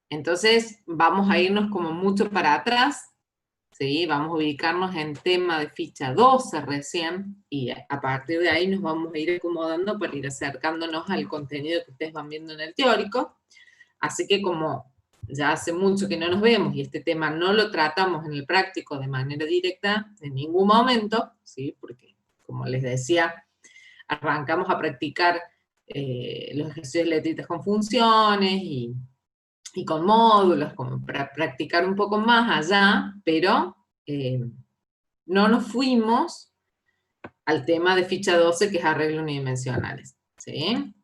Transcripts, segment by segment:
Entonces vamos a irnos como mucho para atrás, ¿sí? Vamos a ubicarnos en tema de ficha 12 recién, y a partir de ahí nos vamos a ir acomodando para ir acercándonos al contenido que ustedes van viendo en el teórico. Así que como ya hace mucho que no nos vemos y este tema no lo tratamos en el práctico de manera directa en ningún momento, ¿sí? Porque, como les decía, arrancamos a practicar los ejercicios de letritas con funciones y con módulos, como para practicar un poco más allá, pero no nos fuimos al tema de ficha 12, que es arreglos unidimensionales, ¿sí?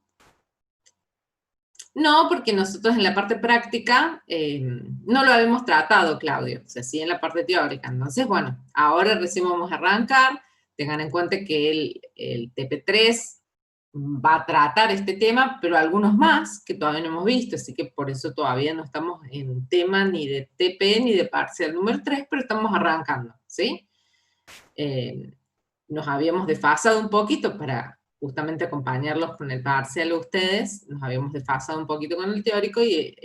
No, porque nosotros en la parte práctica no lo habíamos tratado, Claudio, o sea, sí en la parte teórica. Entonces, bueno, ahora recién vamos a arrancar. Tengan en cuenta que el TP3 va a tratar este tema, pero algunos más que todavía no hemos visto, así que por eso todavía no estamos en tema ni de TP ni de parcial número 3, pero estamos arrancando, ¿sí? Nos habíamos desfasado un poquito para justamente acompañarlos con el parcial a ustedes, nos habíamos desfasado un poquito con el teórico y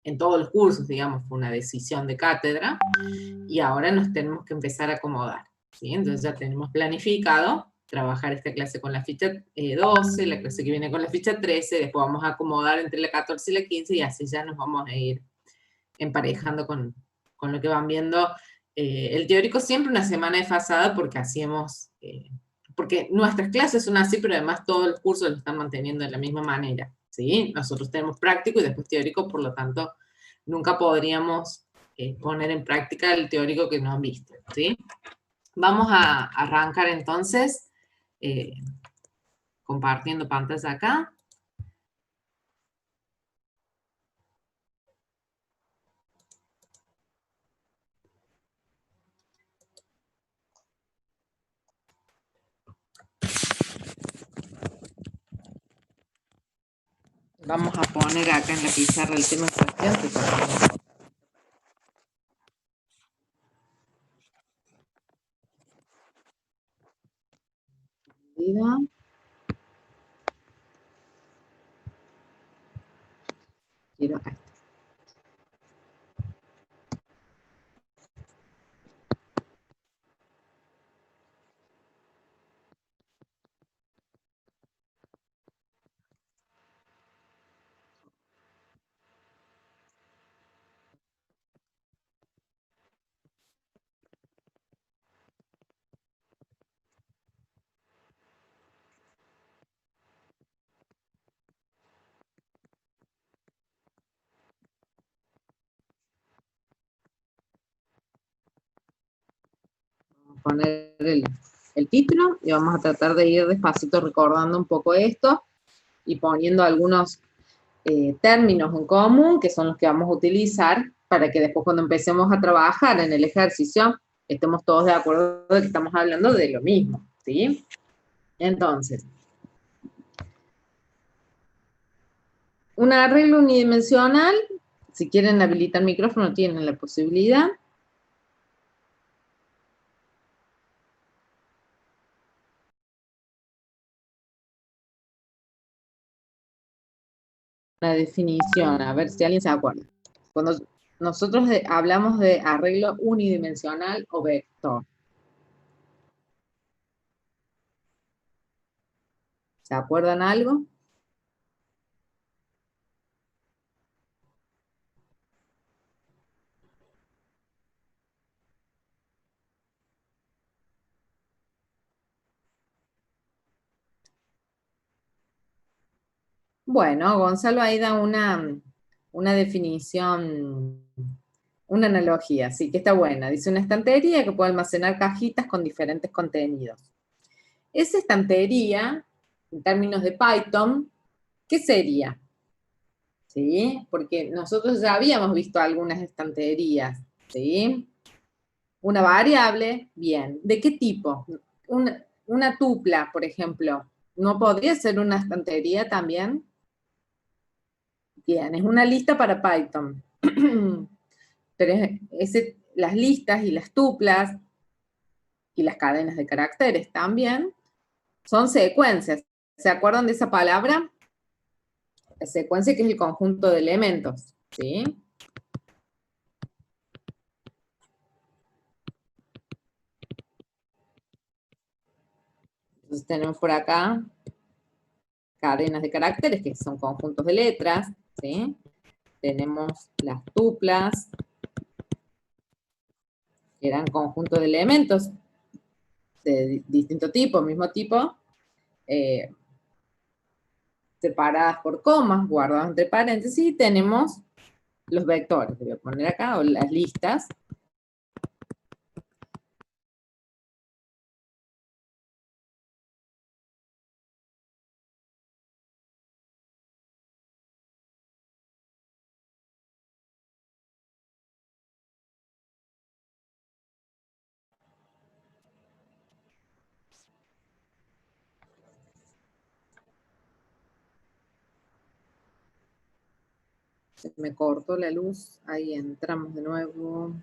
en todos los cursos, digamos, fue una decisión de cátedra, y ahora nos tenemos que empezar a acomodar, ¿sí? Entonces ya tenemos planificado trabajar esta clase con la ficha 12, la clase que viene con la ficha 13, después vamos a acomodar entre la 14 y la 15, y así ya nos vamos a ir emparejando con lo que van viendo. El teórico siempre una semana desfasada porque hacíamos, porque nuestras clases son así, pero además todos los cursos lo están manteniendo de la misma manera, ¿sí? Nosotros tenemos práctico y después teórico, por lo tanto, nunca podríamos poner en práctica el teórico que no han visto, ¿sí? Vamos a arrancar entonces compartiendo pantalla acá. Vamos a poner acá en la pizarra el tema en cuestión. Quiero acá. Poner el título y vamos a tratar de ir despacito recordando un poco esto y poniendo algunos términos en común que son los que vamos a utilizar para que después cuando empecemos a trabajar en el ejercicio estemos todos de acuerdo de que estamos hablando de lo mismo, ¿sí? Entonces, un arreglo unidimensional, si quieren habilitar el micrófono tienen la posibilidad. La definición, a ver si alguien se acuerda. Cuando nosotros hablamos de arreglo unidimensional o vector, ¿se acuerdan algo? Bueno, Gonzalo ahí da una definición, una analogía, sí, que está buena. Dice una estantería que puede almacenar cajitas con diferentes contenidos. Esa estantería, en términos de Python, ¿qué sería? ¿Sí? Porque nosotros ya habíamos visto algunas estanterías, ¿sí? Una variable, bien. ¿De qué tipo? Una tupla, por ejemplo. ¿No podría ser una estantería también? Bien, es una lista para Python. Pero las listas y las tuplas y las cadenas de caracteres también son secuencias. ¿Se acuerdan de esa palabra? la secuencia que es el conjunto de elementos, ¿sí? Entonces tenemos por acá cadenas de caracteres, que son conjuntos de letras, ¿sí? Tenemos las tuplas, que eran conjuntos de elementos de distinto tipo, mismo tipo, separadas por comas, guardadas entre paréntesis, y tenemos los vectores, voy a poner acá, o las listas. Se me cortó la luz, ahí entramos de nuevo.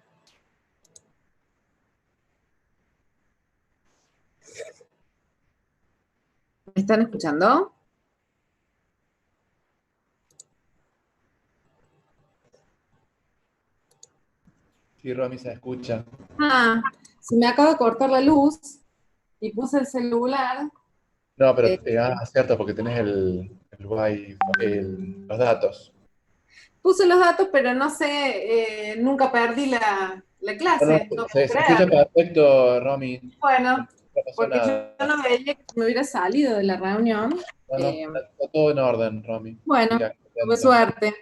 ¿Me están escuchando? Sí, Romy se escucha. Ah, se me acaba de cortar la luz y puse el celular. No, pero, Eh, cierto, porque tenés los datos. Puse los datos, pero no sé, nunca perdí la No, no, clase, no puedo se escucha creer. perfecto, Romy. Bueno, No pasó porque yo nada. no veía que me hubiera salido de la reunión. No, no, Eh, está todo en orden, Romy. bueno, Siga tuve dentro. suerte.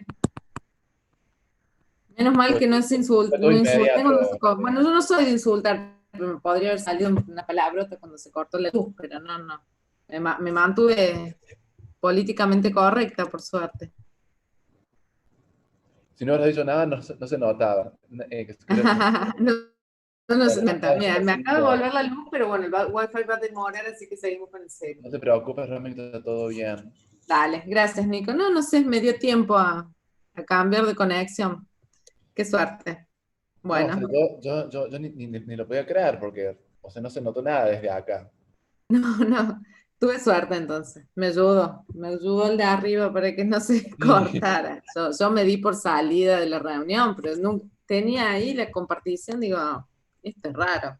Menos mal que no es Fue todo no insulté cuando inmediato. se cortó. Bueno, yo no soy de insultar, pero me podría haber salido una palabrota cuando se cortó la luz, pero no, no. Me mantuve políticamente correcta, por suerte. Si no hubieras dicho nada, no se notaba. Que No, no se cuenta. estaba Mira, me acaba de haciendo. volver la luz, pero bueno, el wifi va a demorar, así que seguimos con el celu. No te preocupes, Romy, está todo bien. Dale, gracias, Nico. No, no sé, me dio tiempo a cambiar de conexión. Qué suerte. No, o Bueno, sea, yo ni lo podía creer porque, o sea, no se notó nada desde acá. no, no. Tuve suerte entonces. Me ayudó el de arriba para que no se Sí. cortara. Yo me di por salida de la reunión, pero nunca, tenía ahí la compartición, digo, "Ah, esto es raro".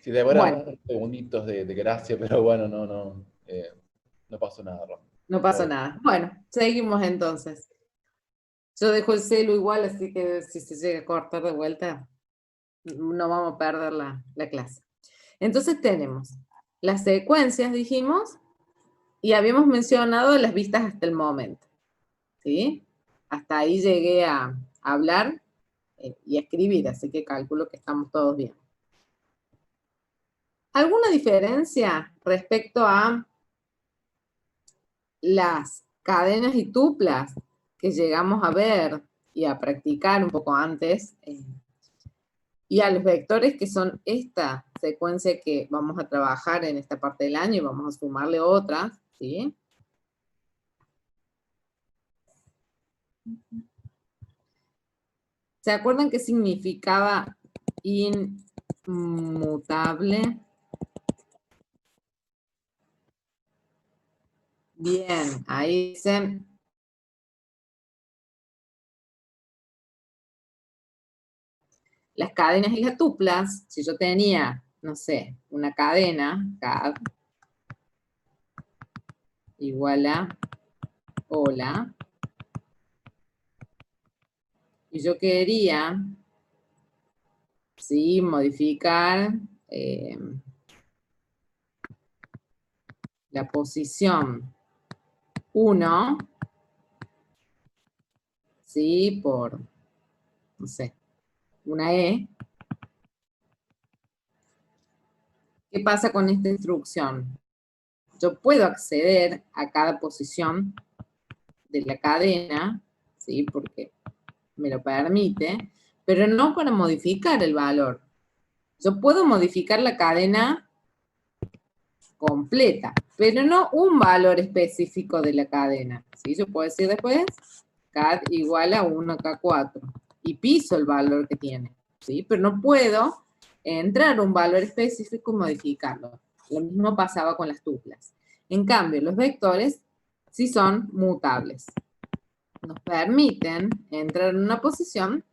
Sí, demora Bueno, unos segunditos de gracia, pero bueno, no pasó nada, Romy. no pasó Todo bien. nada. Bueno, seguimos entonces. Yo dejo el celu igual, así que si se llega a cortar de vuelta, no vamos a perder la clase. Entonces tenemos las secuencias, dijimos, y habíamos mencionado las vistas hasta el momento, ¿sí? Hasta ahí llegué a hablar y a escribir, así que calculo que estamos todos bien. ¿Alguna diferencia respecto a las cadenas y tuplas que llegamos a ver y a practicar un poco antes? Y a los vectores, que son esta secuencia que vamos a trabajar en esta parte del año y vamos a sumarle otras, ¿sí? ¿Se acuerdan qué significaba inmutable? Bien, ahí dicen. Las cadenas y las tuplas, si yo tenía, no sé, una cadena, cad, igual a hola, y yo quería, sí, modificar la posición 1, sí, por, no sé, una E. ¿Qué pasa con esta instrucción? Yo puedo acceder a cada posición de la cadena, ¿sí? Porque me lo permite, pero no para modificar el valor. Yo puedo modificar la cadena completa, pero no un valor específico de la cadena, ¿sí? Yo puedo decir después, CAD igual a 1K4, y piso el valor que tiene, ¿sí? Pero no puedo entrar a un valor específico y modificarlo. Lo mismo pasaba con las tuplas. En cambio, los vectores si son mutables. Nos permiten entrar en una posición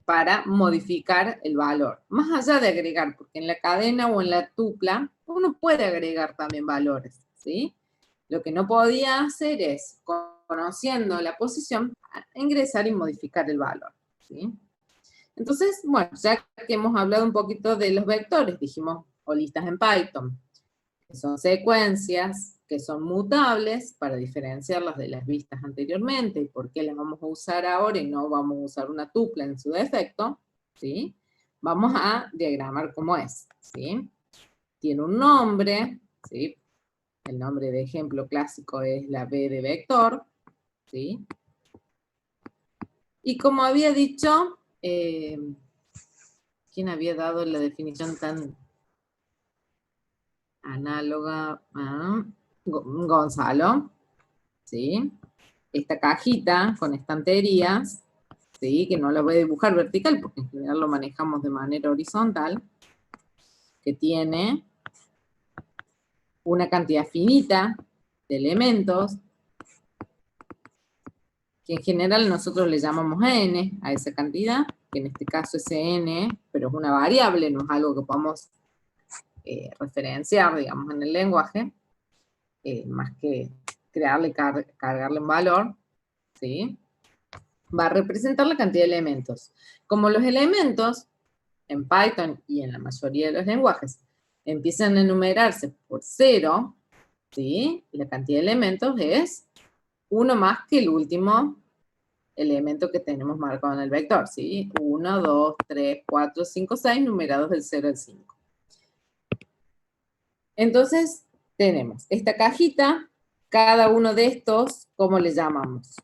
para modificar el valor. Más allá de agregar, porque en la cadena o en la tupla uno puede agregar también valores, ¿sí? Lo que no podía hacer es, conociendo la posición, ingresar y modificar el valor, ¿sí? Entonces, bueno, ya que hemos hablado un poquito de los vectores, dijimos, o listas en Python, que son secuencias, que son mutables, para diferenciarlas de las vistas anteriormente, y por qué las vamos a usar ahora y no vamos a usar una tupla en su defecto, ¿sí? Vamos a diagramar cómo es, ¿sí? Tiene un nombre, ¿sí? El nombre de ejemplo clásico es la B de vector, ¿sí? Y como había dicho, ¿quién había dado la definición tan análoga? Gonzalo, ¿sí? Esta cajita con estanterías, ¿sí? Que no la voy a dibujar vertical porque en general lo manejamos de manera horizontal, que tiene una cantidad finita de elementos, que en general nosotros le llamamos n a esa cantidad, que en este caso es n, pero es una variable, no es algo que podamos referenciar, digamos, en el lenguaje, más que crearle y cargarle un valor, ¿sí? Va a representar la cantidad de elementos. Como los elementos, en Python y en la mayoría de los lenguajes, empiezan a enumerarse por 0, ¿sí? La cantidad de elementos es uno más que el último elemento que tenemos marcado en el vector, ¿sí? 1, 2, 3, 4, 5, 6, numerados del 0 al 5. Entonces, tenemos esta cajita, cada uno de estos, ¿cómo le llamamos?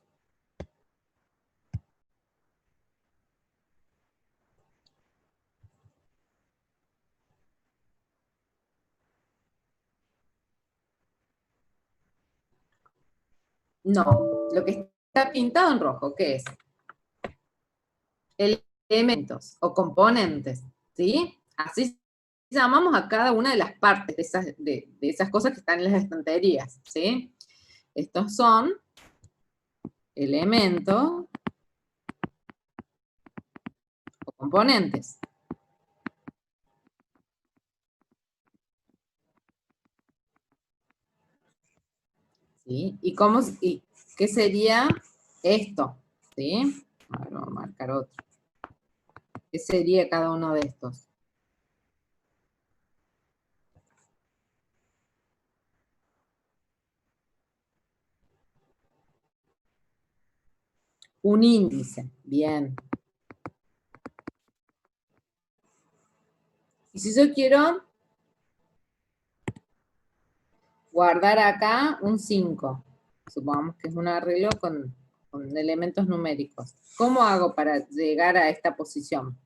No, lo que está pintado en rojo, ¿qué es? Elementos o componentes, ¿sí? Así llamamos a cada una de las partes de esas cosas que están en las estanterías, ¿sí? Estos son elementos o componentes. ¿Sí? ¿Y qué sería esto? ¿Sí? A ver, vamos a marcar otro. ¿Qué sería cada uno de estos? Un índice. Bien. Y si yo quiero guardar acá un 5, supongamos que es un arreglo con elementos numéricos, ¿cómo hago para llegar a esta posición?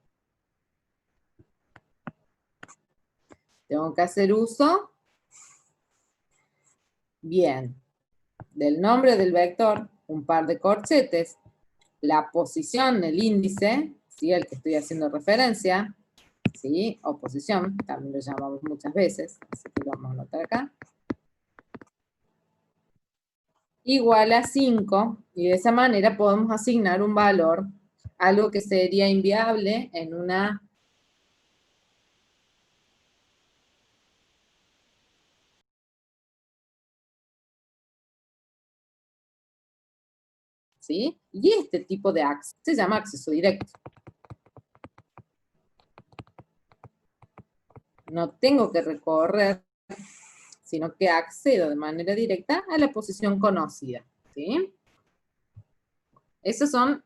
Tengo que hacer uso, bien, del nombre del vector, un par de corchetes, la posición, el índice, ¿sí? Al que estoy haciendo referencia, ¿sí? O posición, también lo llamamos muchas veces, así que lo vamos a anotar acá. Igual a 5, y de esa manera podemos asignar un valor, algo que sería inviable en una... ¿Sí? Y este tipo de acceso se llama acceso directo. No tengo que recorrer, sino que accedo de manera directa a la posición conocida, ¿sí? Esas son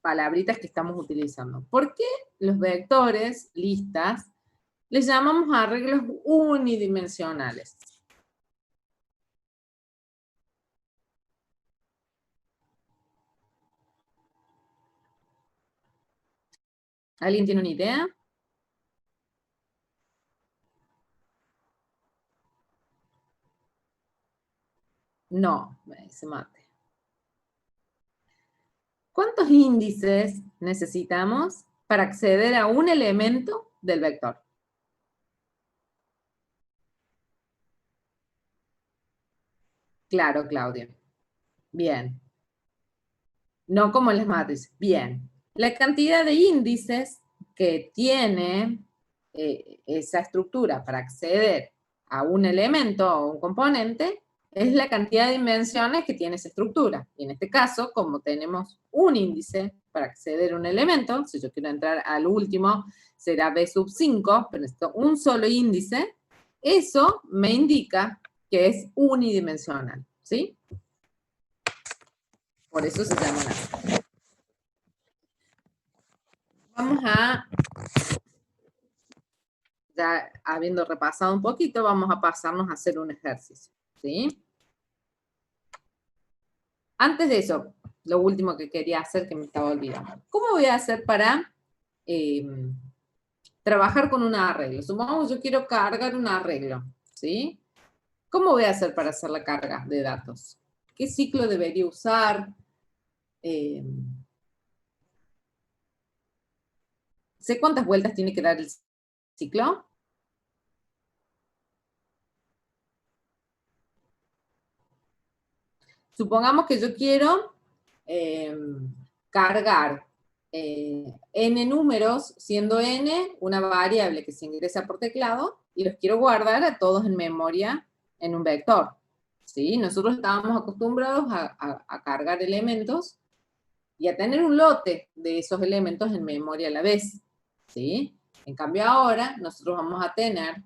palabritas que estamos utilizando. ¿Por qué los vectores, listas, les llamamos arreglos unidimensionales? ¿Alguien tiene una idea? No, me dice Mate. ¿Cuántos índices necesitamos para acceder a un elemento del vector? Claro, Claudia. Bien. No como en las matrices. Bien. La cantidad de índices que tiene esa estructura para acceder a un elemento o un componente es la cantidad de dimensiones que tiene esa estructura. Y en este caso, como tenemos un índice para acceder a un elemento, si yo quiero entrar al último, será B sub 5, pero necesito un solo índice, eso me indica que es unidimensional, ¿sí? Por eso se llama así. Vamos a, ya habiendo repasado un poquito, vamos a pasarnos a hacer un ejercicio, ¿sí? Antes de eso, lo último que quería hacer que me estaba olvidando. ¿Cómo voy a hacer para trabajar con un arreglo? Supongamos yo quiero cargar un arreglo, ¿sí? ¿Cómo voy a hacer para hacer la carga de datos? ¿Qué ciclo debería usar? ¿Sé cuántas vueltas tiene que dar el ciclo? Supongamos que yo quiero cargar n números, siendo n una variable que se ingresa por teclado, y los quiero guardar a todos en memoria en un vector. ¿Sí? Nosotros estábamos acostumbrados a cargar elementos y a tener un lote de esos elementos en memoria a la vez. ¿Sí? En cambio ahora nosotros vamos a tener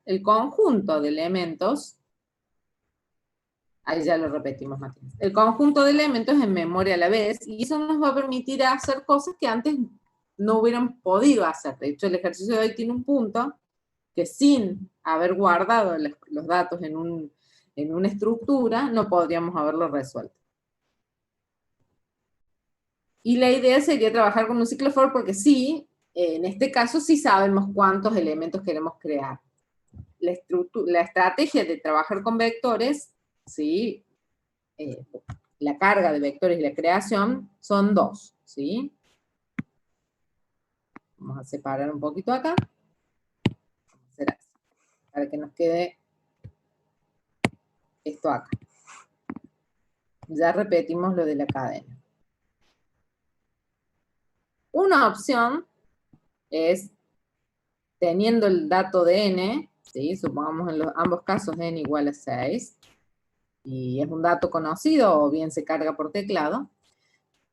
el conjunto de elementos. Ahí ya lo repetimos, Matías. El conjunto de elementos en memoria a la vez, y eso nos va a permitir hacer cosas que antes no hubieran podido hacer. De hecho, el ejercicio de hoy tiene un punto que sin haber guardado los datos en una estructura, no podríamos haberlo resuelto. Y la idea sería trabajar con un ciclo for porque sí, en este caso sí sabemos cuántos elementos queremos crear. La estrategia de trabajar con vectores, sí, la carga de vectores y la creación son dos, ¿sí? Vamos a separar un poquito acá. Vamos a hacer así, para que nos quede esto acá. Ya repetimos lo de la cadena. Una opción es, teniendo el dato de n, ¿sí? Supongamos en ambos casos n igual a 6, y es un dato conocido o bien se carga por teclado.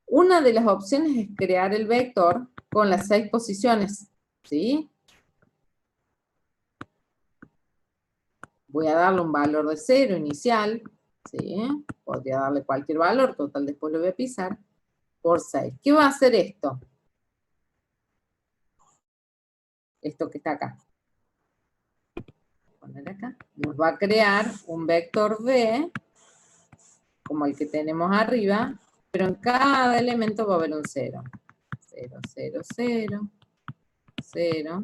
Una de las opciones es crear el vector con las 6 posiciones, ¿sí? Voy a darle un valor de 0 inicial, ¿sí? Podría darle cualquier valor, total después lo voy a pisar, por 6. ¿Qué va a hacer esto? Esto que está acá. Voy a poner acá. Nos va a crear un vector v, como el que tenemos arriba, pero en cada elemento va a haber un 0. 0, 0, 0, 0,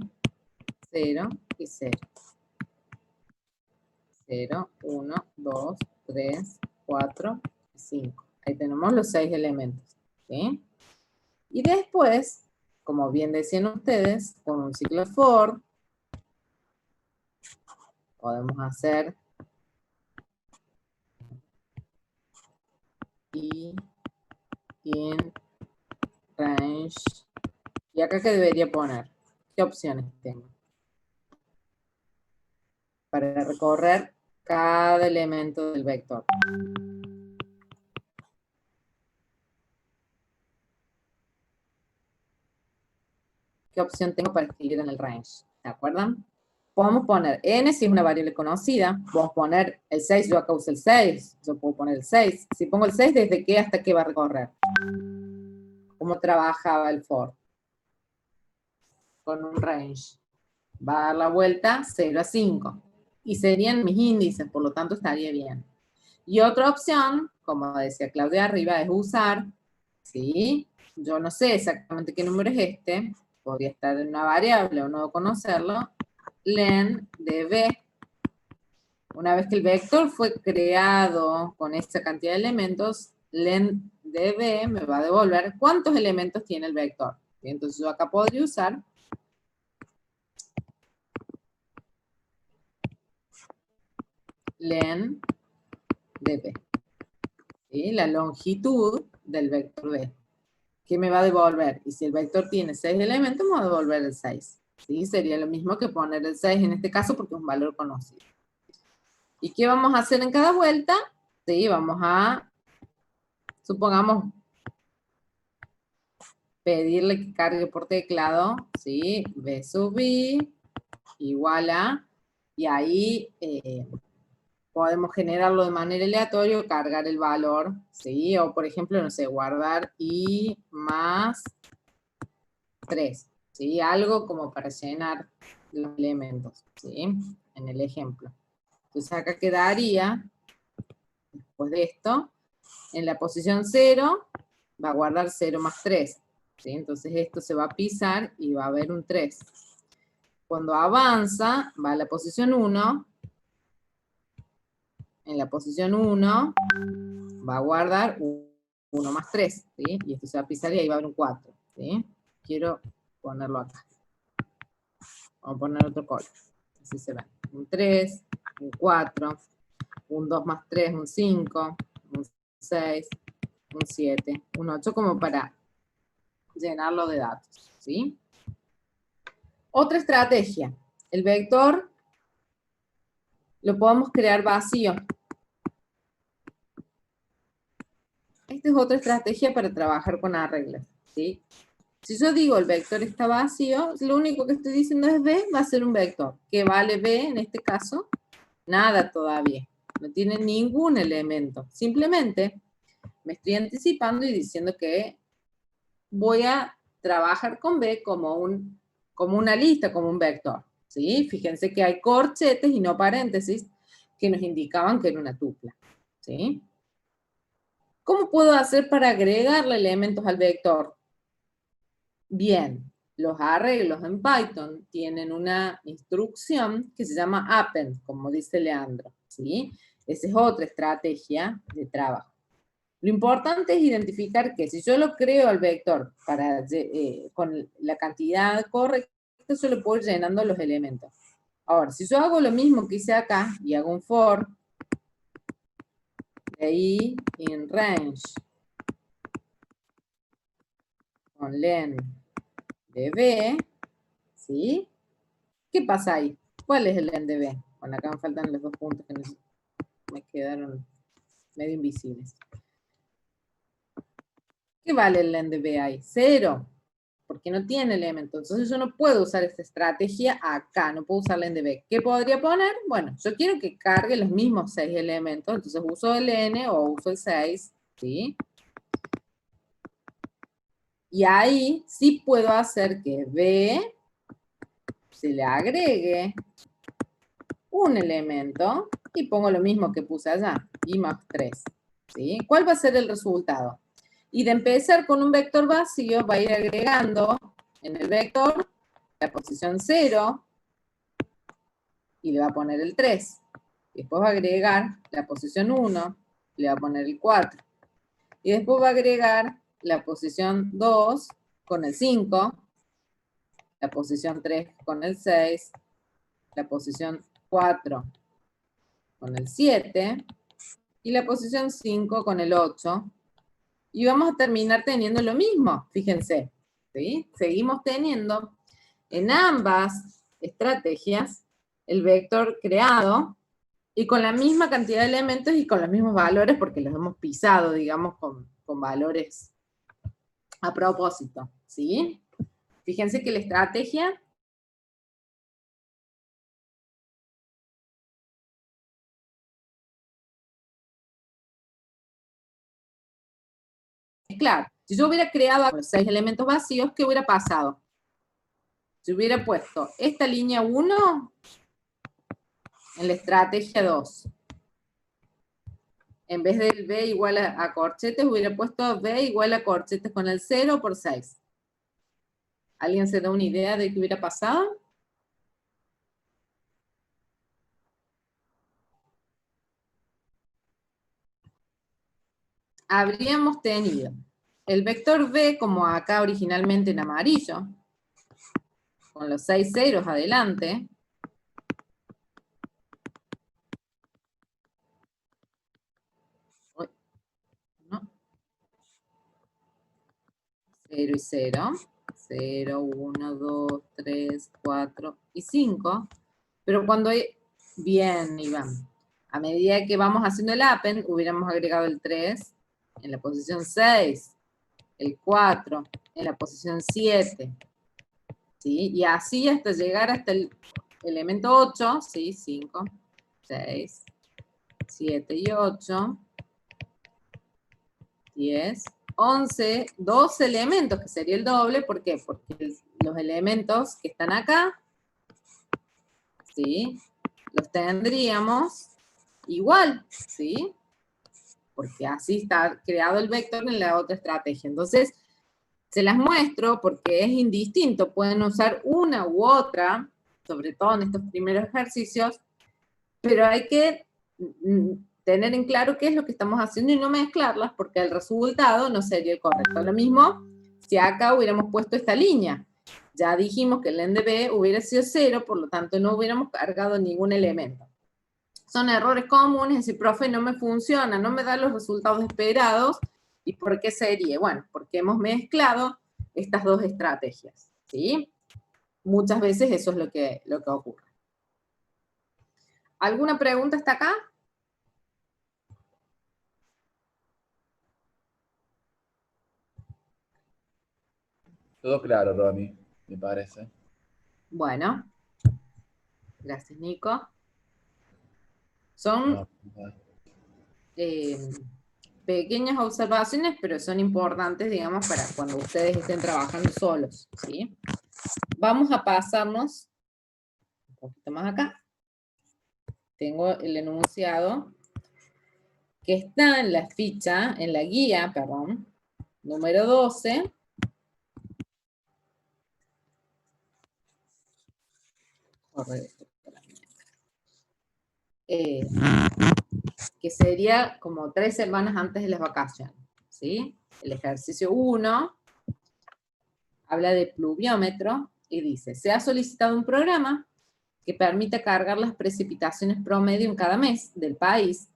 0 y 0. 0, 1, 2, 3, 4, 5. Ahí tenemos los 6 elementos, ¿sí? Y después, como bien decían ustedes, con un ciclo for, podemos hacer y in range. ¿Y acá qué debería poner? ¿Qué opciones tengo? Para recorrer cada elemento del vector. ¿Qué opción tengo para escribir en el range? ¿Se acuerdan? Podemos poner n si es una variable conocida. Podemos poner el 6, yo acá uso el 6. Yo puedo poner el 6. Si pongo el 6, ¿desde qué hasta qué va a recorrer? ¿Cómo trabajaba el for? Con un range. Va a dar la vuelta 0 a 5. Y serían mis índices, por lo tanto estaría bien. Y otra opción, como decía Claudia arriba, es usar, ¿sí? Yo no sé exactamente qué número es este, podría estar en una variable o no conocerlo, len de b. Una vez que el vector fue creado con esta cantidad de elementos, len de b me va a devolver cuántos elementos tiene el vector. Entonces yo acá podría usar len de B. ¿Sí? La longitud del vector B. ¿Qué me va a devolver? Y si el vector tiene 6 elementos, me va a devolver el 6. ¿Sí? Sería lo mismo que poner el 6 en este caso porque es un valor conocido. ¿Y qué vamos a hacer en cada vuelta? Sí, vamos a, supongamos, pedirle que cargue por teclado, ¿sí? B sub I igual a, y ahí podemos generarlo de manera aleatoria, cargar el valor, ¿sí? O por ejemplo, no sé, guardar I más 3, ¿sí? Algo como para llenar los elementos, ¿sí? En el ejemplo. Entonces acá quedaría, después de esto, en la posición 0, va a guardar 0 más 3, ¿sí? Entonces esto se va a pisar y va a haber un 3. Cuando avanza, va a la posición 1, en la posición 1 va a guardar 1 más 3, ¿sí? Y esto se va a pisar y ahí va a haber un 4, ¿sí? Quiero ponerlo acá. Vamos a poner otro color. Así se ve. Un 3, un 4, un 2 más 3, un 5, un 6, un 7, un 8, como para llenarlo de datos, ¿sí? Otra estrategia. El vector lo podemos crear vacío. Esta es otra estrategia para trabajar con arreglos, ¿sí? Si yo digo el vector está vacío, lo único que estoy diciendo es B, va a ser un vector. ¿Qué vale B en este caso? Nada todavía. No tiene ningún elemento. Simplemente me estoy anticipando y diciendo que voy a trabajar con B como una lista, como un vector, ¿sí? Fíjense que hay corchetes y no paréntesis que nos indicaban que era una tupla, ¿sí? ¿Cómo puedo hacer para agregarle elementos al vector? Bien, los arreglos en Python tienen una instrucción que se llama append, como dice Leandro, ¿sí? Esa es otra estrategia de trabajo. Lo importante es identificar que si yo lo creo al vector con la cantidad correcta, yo le puedo ir llenando los elementos. Ahora, si yo hago lo mismo que hice acá y hago un for de I in range con len de B, ¿sí? ¿Qué pasa ahí? ¿Cuál es el len de B? Bueno, acá me faltan los dos puntos que me quedaron medio invisibles. ¿Qué vale el len de B ahí? 0. Porque no tiene elemento. Entonces yo no puedo usar esta estrategia acá, no puedo usar len de B. ¿Qué podría poner? Bueno, yo quiero que cargue los mismos 6 elementos, entonces uso el n o uso el 6, ¿sí? Y ahí sí puedo hacer que B se le agregue un elemento y pongo lo mismo que puse allá, I más 3, ¿sí? ¿Cuál va a ser el resultado? Y de empezar con un vector vacío, va a ir agregando en el vector la posición 0 y le va a poner el 3. Después va a agregar la posición 1, le va a poner el 4. Y después va a agregar la posición 2 con el 5, la posición 3 con el 6, la posición 4 con el 7 y la posición 5 con el 8. Y vamos a terminar teniendo lo mismo, fíjense, ¿sí? Seguimos teniendo en ambas estrategias el vector creado y con la misma cantidad de elementos y con los mismos valores porque los hemos pisado, digamos, con valores a propósito, ¿sí? Fíjense que la estrategia es clara. Si yo hubiera creado los 6 elementos vacíos, ¿qué hubiera pasado? Si hubiera puesto esta línea 1 en la estrategia 2, en vez del B igual a corchetes, hubiera puesto B igual a corchetes con el 0 por 6. ¿Alguien se da una idea de qué hubiera pasado? Habríamos tenido el vector B como acá originalmente en amarillo, con los 6 ceros adelante, 0 y 0. 0, 1, 2, 3, 4 y 5. Pero cuando hay... Bien, Iván. A medida que vamos haciendo el append, hubiéramos agregado el 3 en la posición 6, el 4 en la posición 7, ¿sí? Y así hasta llegar hasta el elemento 8, ¿sí? 5, 6, 7 y 8, 10, 11, 12 elementos, que sería el doble. ¿Por qué? Porque los elementos que están acá, ¿sí? Los tendríamos igual, ¿sí? Porque así está creado el vector en la otra estrategia. Entonces, se las muestro porque es indistinto. Pueden usar una u otra, sobre todo en estos primeros ejercicios, pero hay que tener en claro qué es lo que estamos haciendo y no mezclarlas, porque el resultado no sería el correcto. Lo mismo si acá hubiéramos puesto esta línea. Ya dijimos que el NDB hubiera sido 0, por lo tanto no hubiéramos cargado ningún elemento. Son errores comunes, es decir, profe, no me funciona, no me da los resultados esperados. ¿Y por qué sería? Bueno, porque hemos mezclado estas dos estrategias, ¿sí? Muchas veces eso es lo que ocurre. ¿Alguna pregunta hasta acá? Todo claro, Romy, me parece. Bueno, gracias, Nico. Son No, pequeñas observaciones, pero son importantes, digamos, para cuando ustedes estén trabajando solos, ¿sí? Vamos a pasarnos un poquito más acá. Tengo el enunciado que está en la ficha, en la guía, perdón, número 12. Que sería como 3 semanas antes de las vacaciones, ¿sí? El ejercicio 1 habla de pluviómetro y dice, se ha solicitado un programa que permita cargar las precipitaciones promedio en cada mes del país.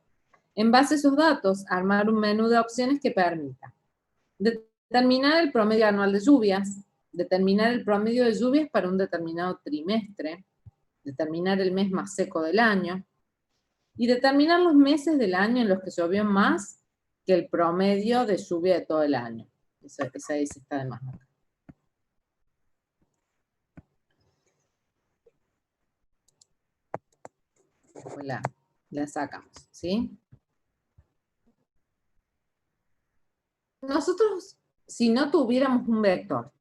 En base a esos datos, armar un menú de opciones que permita determinar el promedio anual de lluvias, determinar el promedio de lluvias para un determinado trimestre, determinar el mes más seco del año, y determinar los meses del año en los que llovió más que el promedio de lluvia de todo el año. Esa dice está de más acá. La sacamos, ¿sí? Nosotros, si no tuviéramos un vector,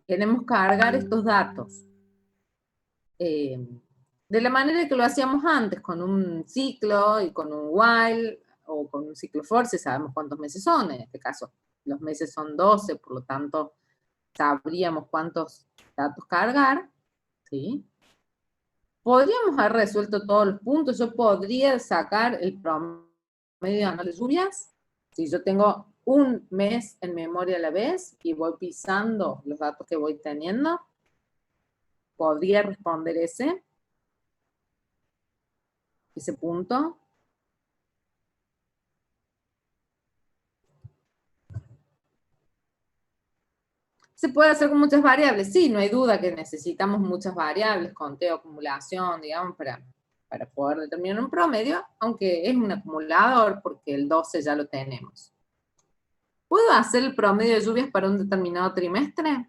queremos cargar estos datos de la manera que lo hacíamos antes, con un ciclo y con un while, o con un ciclo for, si sabemos cuántos meses son. En este caso, los meses son 12, por lo tanto, sabríamos cuántos datos cargar, ¿sí? Podríamos haber resuelto todos los puntos. Yo podría sacar el promedio anual de lluvias, si yo tengo un mes en memoria a la vez y voy pisando los datos que voy teniendo, podría responder ese punto. Se puede hacer con muchas variables, sí, no hay duda que necesitamos muchas variables, conteo, acumulación, digamos, para poder determinar un promedio, aunque es un acumulador porque el 12 ya lo tenemos. ¿Puedo hacer el promedio de lluvias para un determinado trimestre?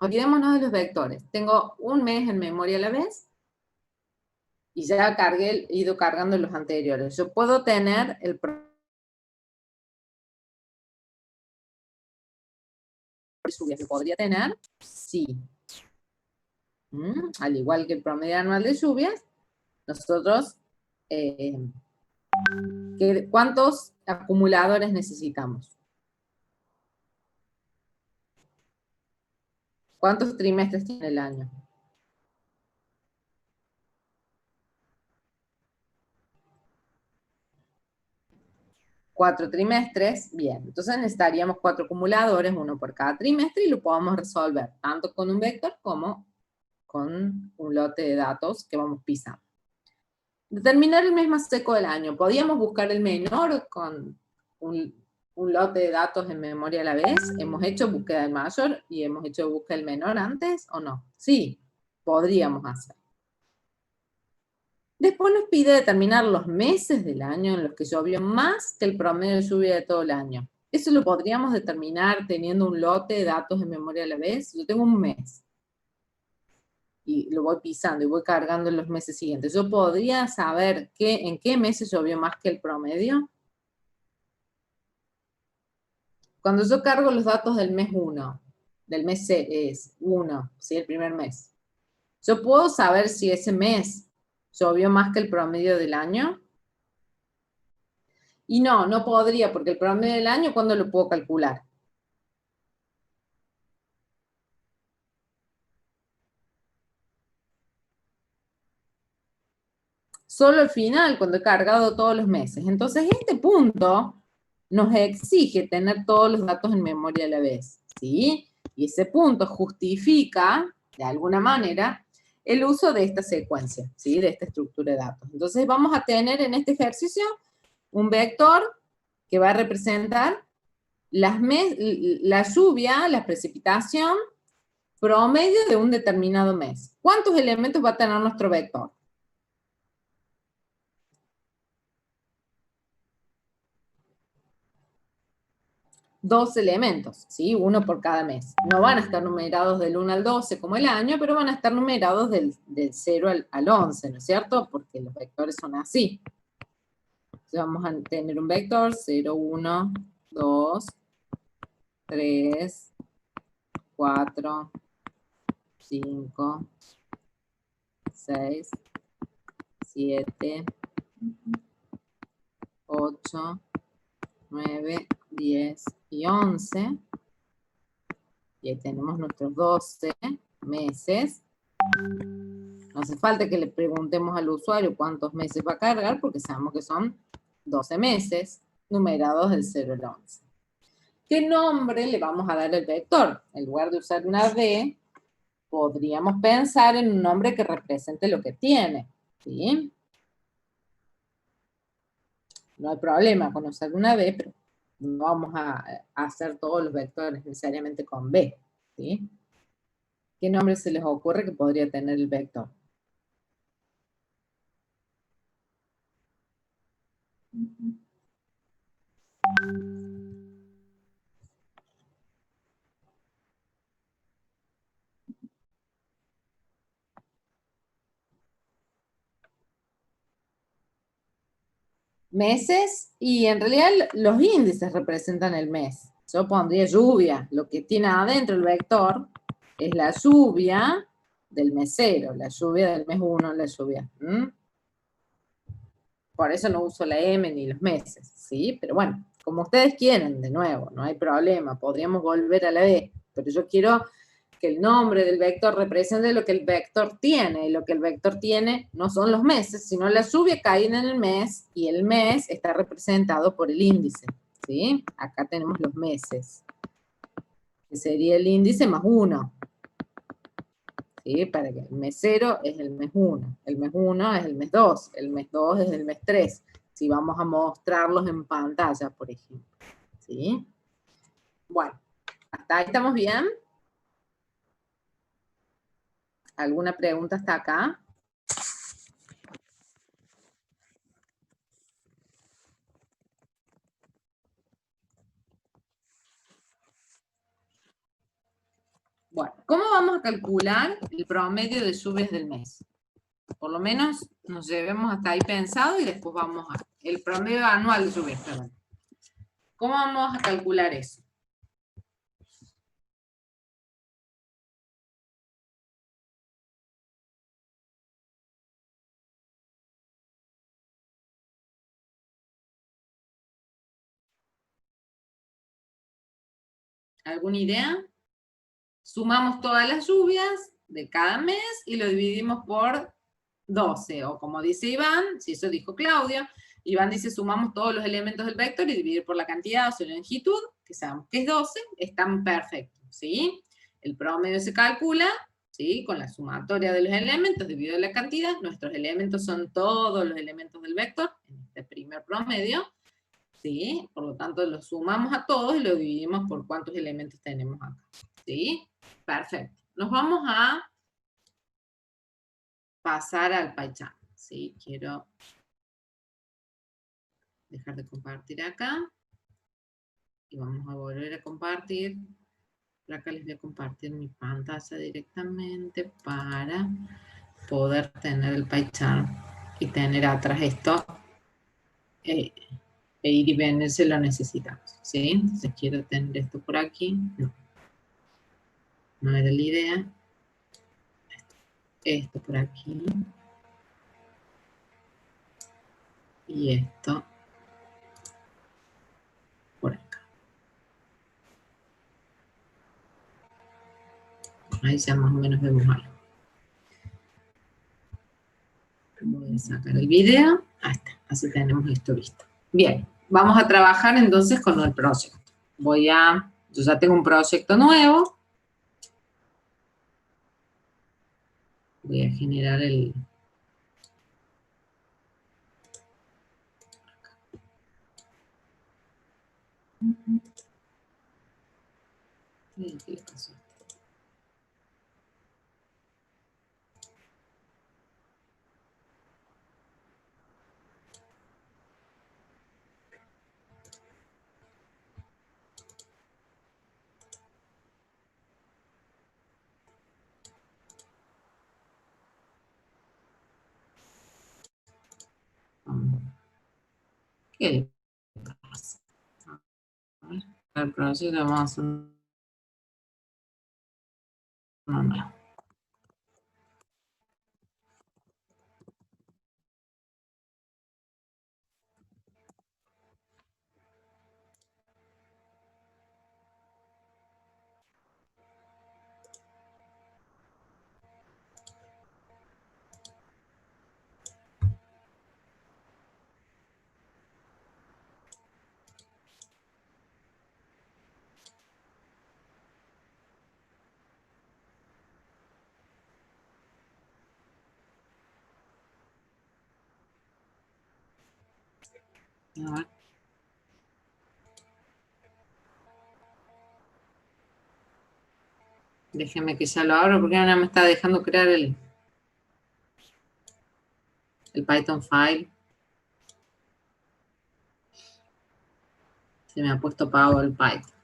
Olvidémonos de los vectores. Tengo un mes en memoria a la vez y ya he ido cargando los anteriores. Yo puedo tener el promedio de lluvias. ¿Lo podría tener? Sí. Al igual que el promedio anual de lluvias, nosotros, ¿cuántos acumuladores necesitamos? ¿Cuántos trimestres tiene el año? 4 trimestres, bien. Entonces necesitaríamos 4 acumuladores, uno por cada trimestre, y lo podemos resolver tanto con un vector como con un lote de datos que vamos pisando. Determinar el mes más seco del año. ¿Podíamos buscar el menor con un lote de datos en memoria a la vez? ¿Hemos hecho búsqueda del mayor y hemos hecho búsqueda del menor antes o no? Sí, podríamos hacer. Después nos pide determinar los meses del año en los que llovió más que el promedio de lluvia de todo el año. Eso lo podríamos determinar teniendo un lote de datos en memoria a la vez. Yo tengo un mes y lo voy pisando y voy cargando en los meses siguientes. ¿Yo podría saber en qué meses llovió más que el promedio? Cuando yo cargo los datos del mes 1, del mes 1, ¿sí? El primer mes, ¿yo puedo saber si ese mes llovió más que el promedio del año? Y no podría, porque el promedio del año, ¿cuándo lo puedo calcular? Solo al final, cuando he cargado todos los meses. Entonces, este punto nos exige tener todos los datos en memoria a la vez, ¿sí? Y ese punto justifica, de alguna manera, el uso de esta secuencia, ¿sí? De esta estructura de datos. Entonces, vamos a tener en este ejercicio un vector que va a representar la lluvia, la precipitación promedio de un determinado mes. ¿Cuántos elementos va a tener nuestro vector? 2 elementos, ¿sí? Uno por cada mes. No van a estar numerados del 1 al 12 como el año, pero van a estar numerados del 0 al 11, ¿no es cierto? Porque los vectores son así. Entonces vamos a tener un vector 0, 1, 2, 3, 4, 5, 6, 7, 8, 9, 10 y 11. Y ahí tenemos nuestros 12 meses. No hace falta que le preguntemos al usuario cuántos meses va a cargar, porque sabemos que son 12 meses numerados del 0 al 11. ¿Qué nombre le vamos a dar al vector? En lugar de usar una D, podríamos pensar en un nombre que represente lo que tiene, ¿sí? No hay problema con usar una B, pero no vamos a hacer todos los vectores necesariamente con B, ¿sí? ¿Qué nombre se les ocurre que podría tener el vector? Meses, y en realidad los índices representan el mes. Yo pondría lluvia, lo que tiene adentro el vector es la lluvia del mes 0, la lluvia del mes 1, la lluvia. Por eso no uso la M ni los meses, ¿sí? Pero bueno, como ustedes quieren, de nuevo, no hay problema, podríamos volver a la B, pero yo quiero que el nombre del vector represente lo que el vector tiene, y lo que el vector tiene no son los meses, sino la lluvia caída en el mes, y el mes está representado por el índice, ¿sí? Acá tenemos los meses, que sería el índice más 1, ¿sí? Para que el mes 0 es el mes 1, el mes 1 es el mes 2, el mes 2 es el mes 3, si vamos a mostrarlos en pantalla, por ejemplo, ¿sí? Bueno, ¿hasta ahí estamos bien? ¿Alguna pregunta hasta acá? Bueno, ¿cómo vamos a calcular el promedio de lluvias del mes? Por lo menos nos llevemos hasta ahí pensado y después vamos a... El promedio anual de lluvias, perdón. ¿Cómo vamos a calcular eso? ¿Alguna idea? Sumamos todas las lluvias de cada mes y lo dividimos por 12, o como dice Iván, si eso dijo Claudia, Iván dice sumamos todos los elementos del vector y dividir por la cantidad o su longitud, que sabemos que es 12, están perfectos, ¿sí? El promedio se calcula ¿sí? Con la sumatoria de los elementos dividido la cantidad. Nuestros elementos son todos los elementos del vector, en este primer promedio, ¿sí? Por lo tanto, los sumamos a todos y lo dividimos por cuántos elementos tenemos acá, ¿sí? Perfecto. Nos vamos a pasar al PyCharm, ¿sí? Quiero dejar de compartir acá. Y vamos a volver a compartir. Acá les voy a compartir mi pantalla directamente para poder tener el PyCharm y tener atrás esto e ir y venir si lo necesitamos, ¿sí? Entonces quiero tener esto por aquí. No era la idea. Esto por aquí. Y esto por acá. Ahí ya más o menos vemos algo. Voy a sacar el video. Ahí está. Así tenemos esto visto. Bien. Vamos a trabajar entonces con el proyecto. Yo ya tengo un proyecto nuevo. Voy a generar el... ¿Qué le pasó? ¿Qué le pasa? A ver, el proyecto vamos a hacer uno nuevo. A ver. Déjeme que ya lo abro porque ahora me está dejando crear el Python file. Se me ha puesto pago el Python.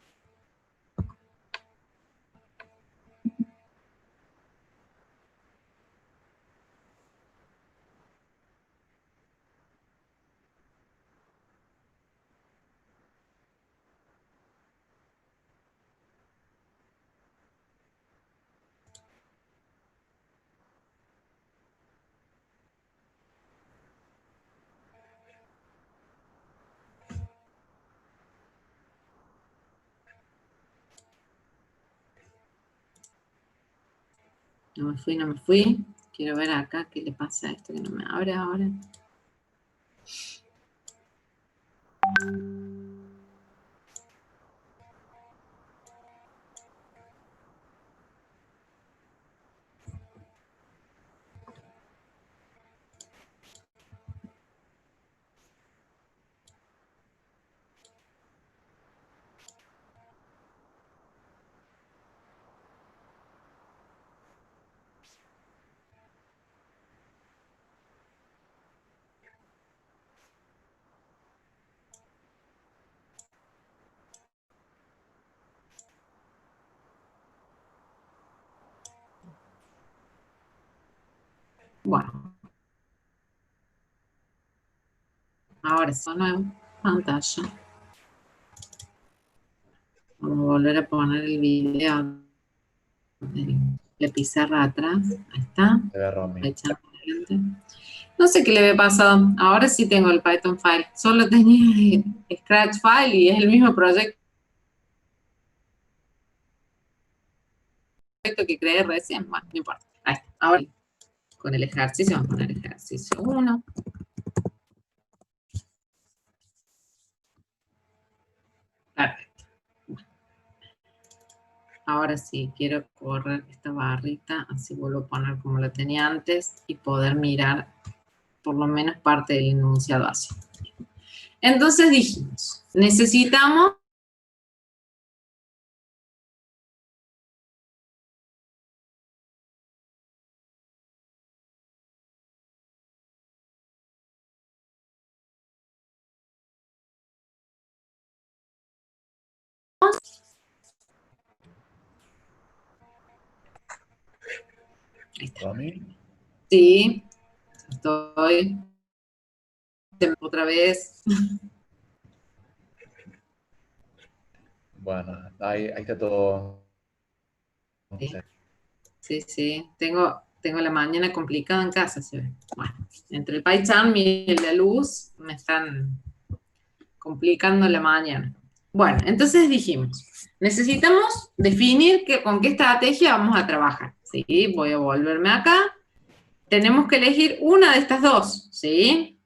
No me fui, no me fui. Quiero ver acá qué le pasa a esto que no me abre ahora. Bueno. Ahora sí, nuevo pantalla. Vamos a volver a poner el video de la pizarra atrás. Ahí está. Se ve Romy. No sé qué le había pasado. Ahora sí tengo el Python file. Solo tenía el Scratch file y es el mismo proyecto que creé recién. Bueno, no importa. Ahí está. Ahora con el ejercicio, vamos a poner ejercicio 1. Perfecto. Ahora sí, quiero correr esta barrita, así vuelvo a poner como la tenía antes y poder mirar por lo menos parte del enunciado así. Entonces dijimos, necesitamos ¿Romy? sí, estoy otra vez. Bueno, ahí está todo. Sí, sí, sí. Tengo la mañana complicada en casa, se ve. Bueno, entre el PyCharm y la luz me están complicando la mañana. Bueno, entonces dijimos, necesitamos definir con qué estrategia vamos a trabajar. ¿Sí? Voy a volverme acá. Tenemos que elegir una de estas dos, ¿sí?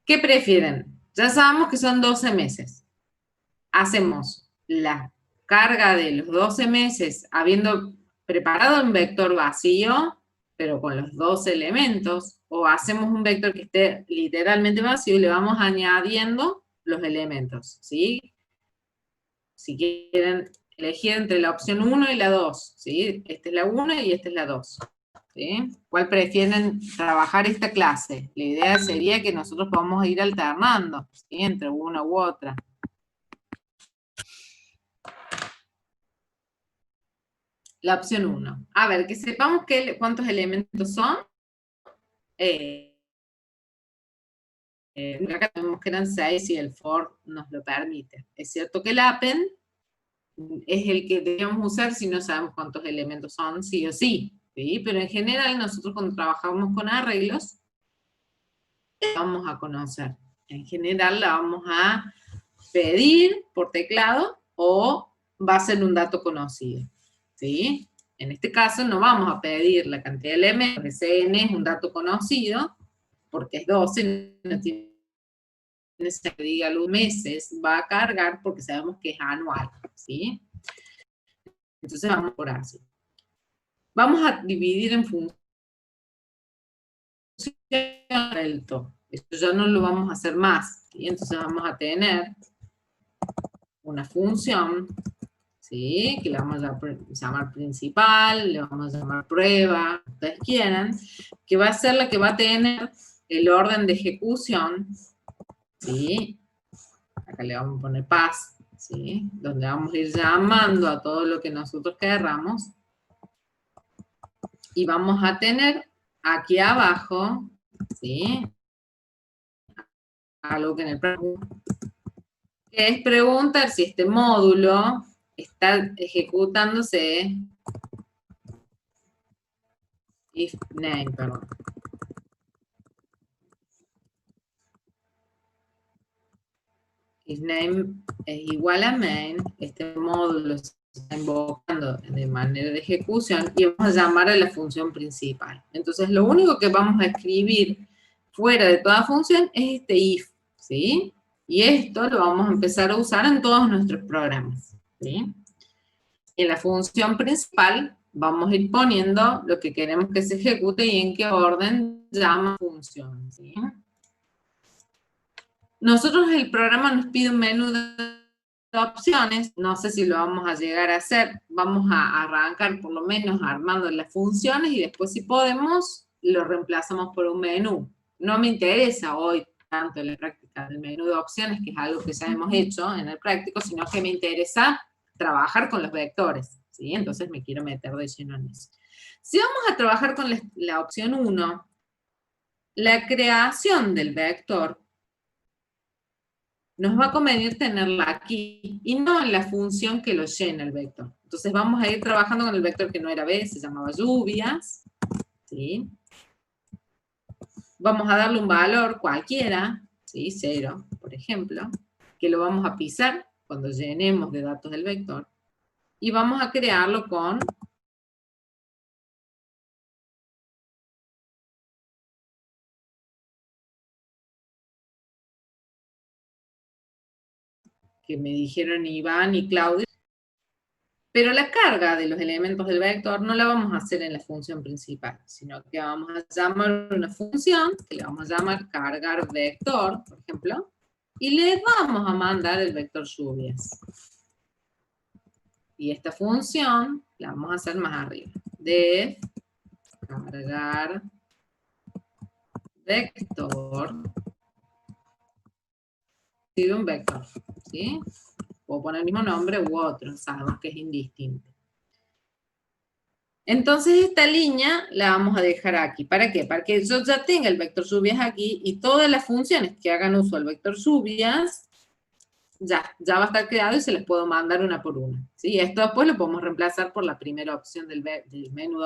¿Qué prefieren? Ya sabemos que son 12 meses. Hacemos la carga de los 12 meses habiendo preparado un vector vacío, pero con los dos elementos, o hacemos un vector que esté literalmente vacío y le vamos añadiendo los elementos, ¿sí? Si quieren elegir entre la opción 1 y la 2, ¿sí? Esta es la 1 y esta es la 2. ¿Sí? ¿Cuál prefieren trabajar esta clase? La idea sería que nosotros podamos ir alternando, ¿sí? Entre una u otra. La opción 1. A ver, que sepamos cuántos elementos son. Acá tenemos que eran 6 y el for nos lo permite. Es cierto que el append es el que debemos usar si no sabemos cuántos elementos son, sí o sí. ¿Sí? Pero en general nosotros cuando trabajamos con arreglos, vamos a conocer. En general la vamos a pedir por teclado o va a ser un dato conocido. ¿Sí? En este caso no vamos a pedir la cantidad de elementos, porque CN es un dato conocido, porque es 12, no tiene que diga los meses, va a cargar porque sabemos que es anual. ¿Sí? Entonces vamos por así. Vamos a dividir en función alto. Esto ya no lo vamos a hacer más. ¿Sí? Entonces vamos a tener una función, ¿sí? Que le vamos a llamar principal, le vamos a llamar prueba, ustedes quieran, que va a ser la que va a tener el orden de ejecución, ¿sí? Acá le vamos a poner pass, ¿sí? Donde vamos a ir llamando a todo lo que nosotros querramos. Y vamos a tener aquí abajo, ¿sí? Algo que en el que es preguntar si este módulo está ejecutándose if name, perdón. If name es igual a main, este módulo se está invocando de manera de ejecución y vamos a llamar a la función principal. Entonces, lo único que vamos a escribir fuera de toda función es este if, ¿sí? Y esto lo vamos a empezar a usar en todos nuestros programas, ¿sí? En la función principal vamos a ir poniendo lo que queremos que se ejecute y en qué orden llama función, ¿sí? Nosotros el programa nos pide un menú de opciones, no sé si lo vamos a llegar a hacer, vamos a arrancar por lo menos armando las funciones y después si podemos lo reemplazamos por un menú. No me interesa hoy tanto en la práctica del menú de opciones, que es algo que ya hemos hecho en el práctico, sino que me interesa trabajar con los vectores, ¿sí? Entonces me quiero meter de lleno en eso. Si vamos a trabajar con la opción 1, la creación del vector nos va a convenir tenerla aquí y no en la función que lo llena el vector. Entonces vamos a ir trabajando con el vector que no era B, se llamaba lluvias, ¿sí? Vamos a darle un valor cualquiera, ¿sí? 0, por ejemplo, que lo vamos a pisar cuando llenemos de datos del vector, y vamos a crearlo con que me dijeron Iván y Claudia, Pero la carga de los elementos del vector no la vamos a hacer en la función principal, sino que vamos a llamar una función, que le vamos a llamar cargar vector, por ejemplo, y le vamos a mandar el vector lluvias. Y esta función la vamos a hacer más arriba. Def cargar vector de un vector, ¿sí? Puedo poner el mismo nombre u otro, sabemos que es indistinto. Entonces esta línea la vamos a dejar aquí. ¿Para qué? Para que yo ya tenga el vector lluvias aquí y todas las funciones que hagan uso del vector lluvias ya va a estar creado y se les puedo mandar una por una. ¿Sí? Esto después lo podemos reemplazar por la primera opción del menú